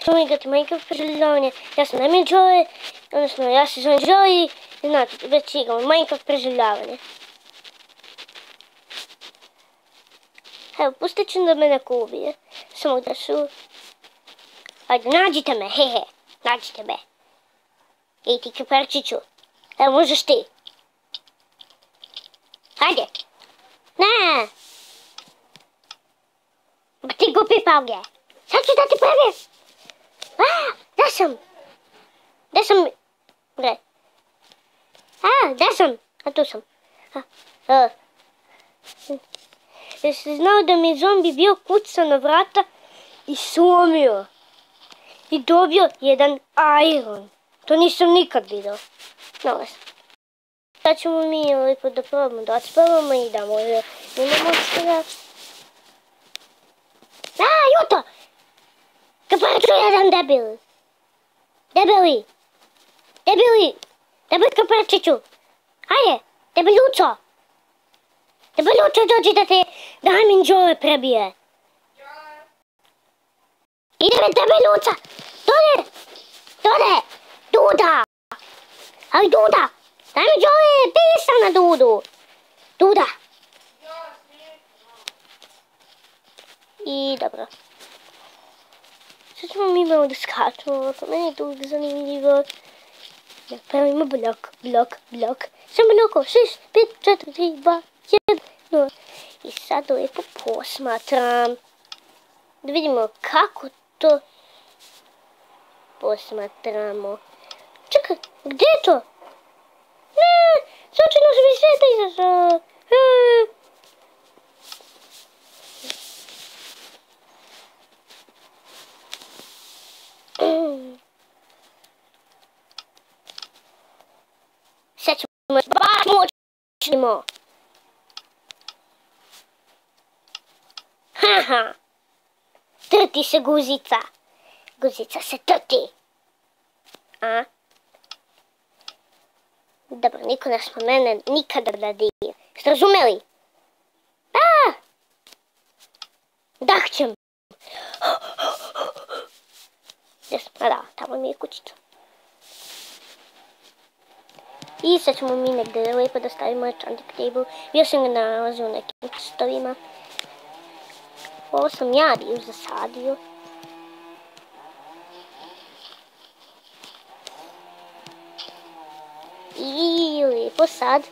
ćemo igrati Minecraft preživljavanje. Ja sam Emil Joy, odnosno ja se zovem Joy, znači već igramo Minecraft preživljavanje. Evo, pustit ću da me neko ubije. Samo da su... Ajde, nađite me, hehe, nađite me. Ej ti kreperčiću, evo možeš ti. Hajde. Ne. Ba ti gupi pauge. Sad ću da ti pravim. Gdje sam? Gdje sam? Gdje? Gdje sam? A tu sam. Jesi znao da mi je zombi bio kucao na vrata i slomio? I dobio jedan iron. To nisam nikad vidio. Novo sam. Sad ćemo mi lijepo da probamo da odspavamo i da možda imamo što da... Juto! Kaparču jedan debil! Debeli! Debeli! Debel kaparčiću! Hajde! Debeljuco! Debeljuco dođi da te Diamond Joe prebije! Ide me debeljuca! Dode! Dode! Duda! Aj Duda! Diamond Joe, pisa na Dudu! Duda! I dobro. Sad ćemo mi malo da skačemo, pa meni je tu zanimljivo. Napravimo blok. Samo bloko, 6, 5, 4, 3, 2, 1, 0. I sad lijepo posmatram. Da vidimo kako to posmatramo. Čekaj, gdje je to? Ne, slučajno se mi sveta izašao. Sad ćemo baš moćnimo. Haha. Trti se guzica. Guzica se trti. A? Dobro, niko ne spomene nikada da dije. Ste razumeli? Dahćem. Da, tamo mi je kućica. I sad ćemo mi negdje lijepo da stavimo enchanting table. Bio sam ga nalazio u nekim stovima. Ovo sam ja zasadio. I lijepo sad.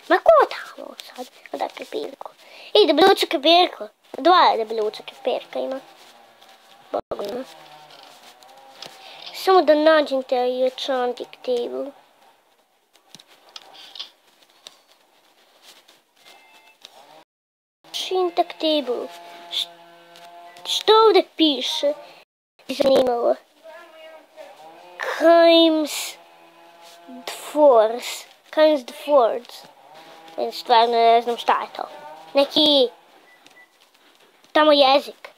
Ma ko tamo sad? Odakle pirko? I debeluča kreperko. 2 debeluča kreperka ima. Bogu ima. Samo da nađem taj enchanting table. Enchanting table. Što ovdje piše? Zanimalo. Kimes Force. Stvarno ne znam šta je to. Neki tamo jezik.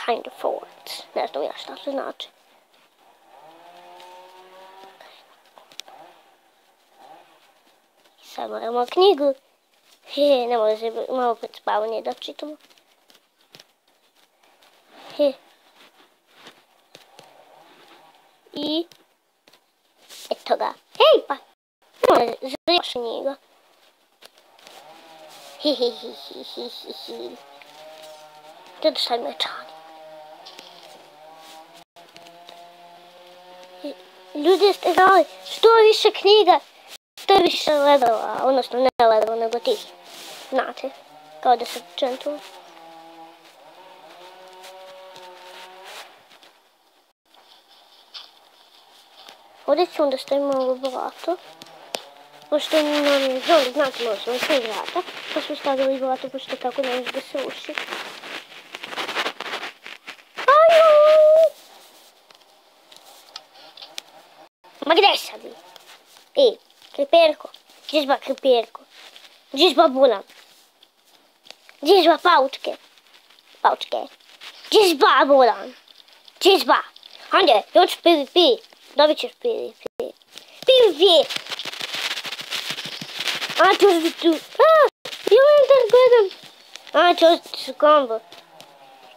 Kind of force. Ne znam ja šta to znači. Sad moramo knjigu. Ne može malo pred spavanje da čitamo. I eto ga. Hej pa! Ne može još njega. Gdje da stavim mečani? Ljudi ste znali, što više knjiga, što više levelova, odnosno ne levelova, nego tih. Znate, kao da se gentle. Ovdje ćemo da stavimo ovo blato. Pošto nam je zoli, znate, možda vam sve vrata. Pa smo stavili blato, pošto tako ne može da se uši. Ma gdje sad vi? Ej, kreperko. Gdje kreperko? Gdje bulan? Gdje paučke? Gdje bulan? Gdje Hajde, još PvP. Dobit ćeš PvP. PvP! Tu. Ja da gledam. Čuo su kombo.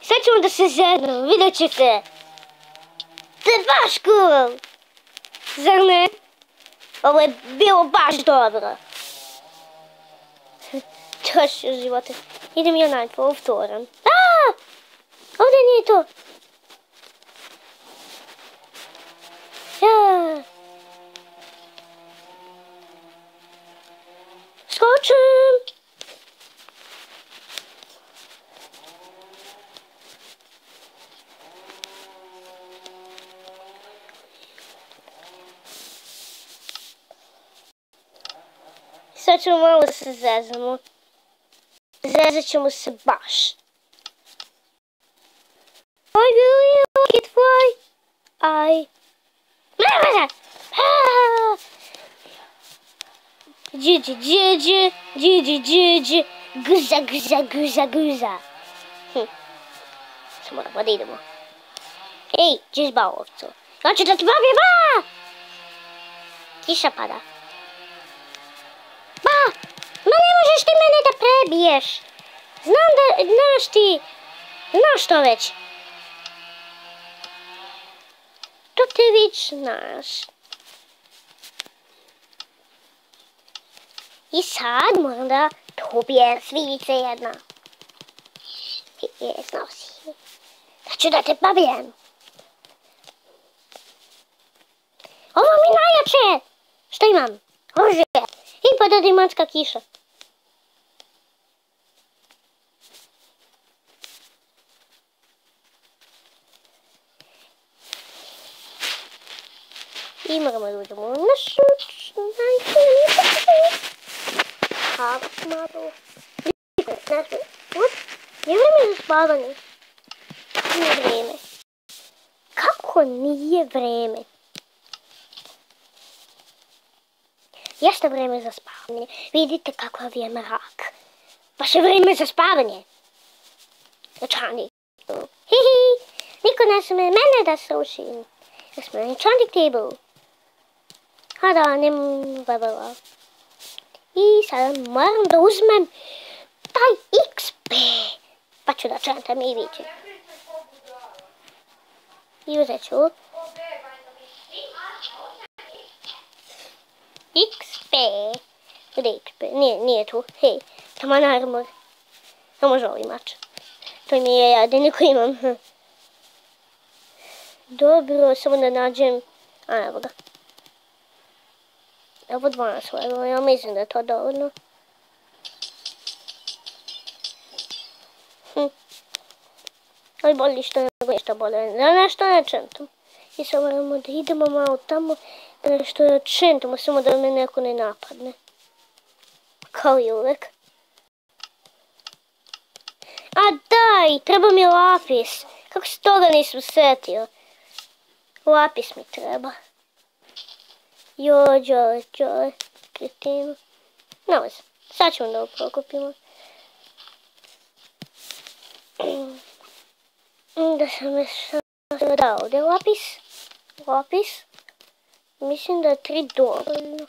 Sad ćemo da se zernemo, vidjet ćete. To je baš cool. Zar ne? Ovo je bilo baš dobro. Trošio živote. Idem ja na povtoran. Ovdje nije to. Ja. Skočim. Sad ćemo malo se zezamo. Zezat ćemo se baš. I really like it fly. Džiđi. Guza. Samo da idemo. Ej, džižba ovco. Hoću da ti pobijem, Kiša pada. Ma ne možeš ti mene da prebiješ. Znam da, znaš to već. To ti već znaš. I sad moram da dobijem svice jedna. Znao si. Da ću da te pobijem. Ovo mi najjače. Što imam? Oružje. I pada diamantska kiša. I moramo da uđemo na šut. Malo. Je vreme za spavanje? Nije vreme. Kako nije vreme? Jeste vreme za spavanje. Vidite kakav je mrak. Baš je vreme za spavanje. Enchanting. Hihi. Niko ne sme mene da sluši. Ja smo na enchanting table. A da, nemam babala. I sad moram da uzmem taj XP. Pa ću da čantam i vidite. I uzet ću XP. Gdje je XP? Nije tu. Hej, taman armor. To može ovaj mač. To mi je jedini koji imam. Dobro, samo da nađem. Evo ga. Evo 12 levela, ja mislim da je to dovoljno. Ali bolje što nego nešto bolje. Da nešto ne čentam. I sad moramo da idemo malo tamo. Da nešto čentamo, samo da me neko ne napadne. Kao i uvek. A daj, treba mi lapis. Kako se toga nisam setio. Lapis mi treba. Joj, kretinu. Nalaz, sad ćemo da ovo prokupimo. Da sam je sad dao ovdje lapis. Mislim da je 3 dovoljno.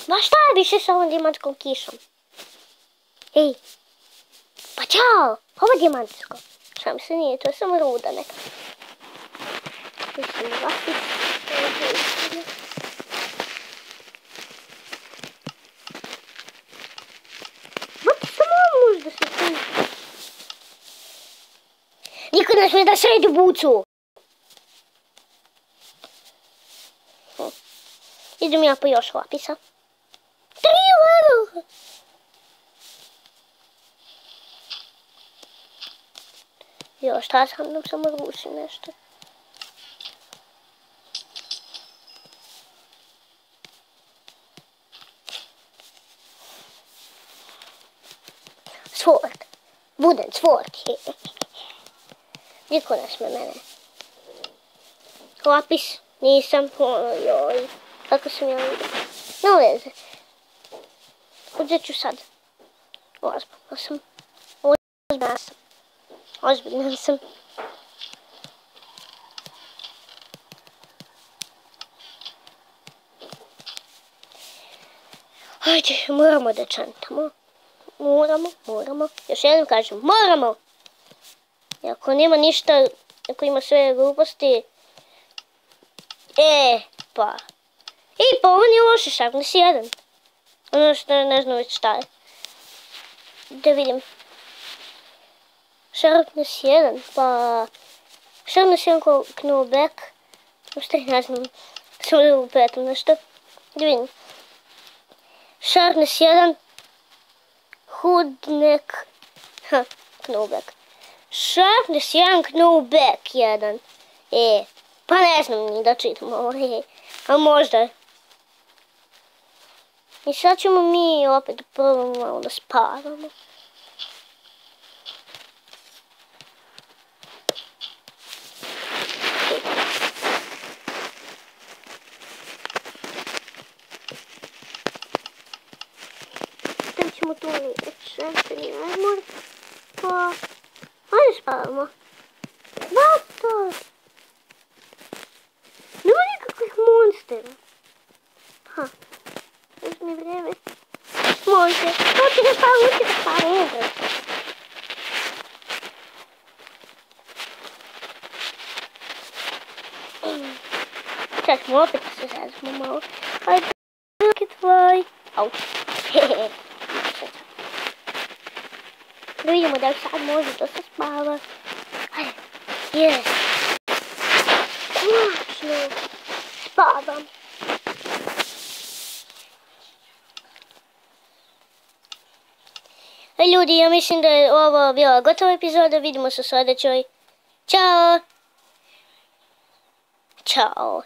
Ma šta je više sa ovom dijamantskom kišom? Ej, pa čao, ovo je dijamantsko. Šta mi se nije, to je samo ruda neka. Mislim, lapis. Možda se tu. Niko ne smije da sredi bucu. Idem ja po još lapisa. 3 level. Jo, šta sam nam samo ruši nešto. Sword. Wooden sword. Niko ne sme mene. Lapis. Nisam. Ojoj. Kako sam ja vidio. No veze. Uzet ću sad. Ozbiljna sam. Ajde, moramo da čantamo. Moramo. Još jednom kažem, moramo. I ako nema ništa, ako ima sve gluposti, pa. Pa ovo nije loše, Sharpness 1. Ono što ne znam već šta je. Da vidim. Sharpness 1, pa... Sharpness 1 Knowback. Šta ne znam. Samo da upetam nešto. Da vidim. Sharpness 1. Hoodneck. Knowback. Sharpness 1 Knowback 1. Pa ne znam ni da čitam ovo. A možda. I sad ćemo mi opet probamo malo da spavamo. Stavit ćemo tu večerni armor. Pa... Ajde spavamo. Vato! Nema nikakvih monstera. Još mi vreme. Može. Hoće da spavamo. Sad ćemo opet se zazimo malo. Ajde, ruke tvoj. Au. Da vidimo da li sad može da se spava. Ajde. Yes. Konačno. Spavam. Ljudi, ja mislim da je ovo bila gotova epizoda. Vidimo se u sljedećoj. Ćao. Ćao.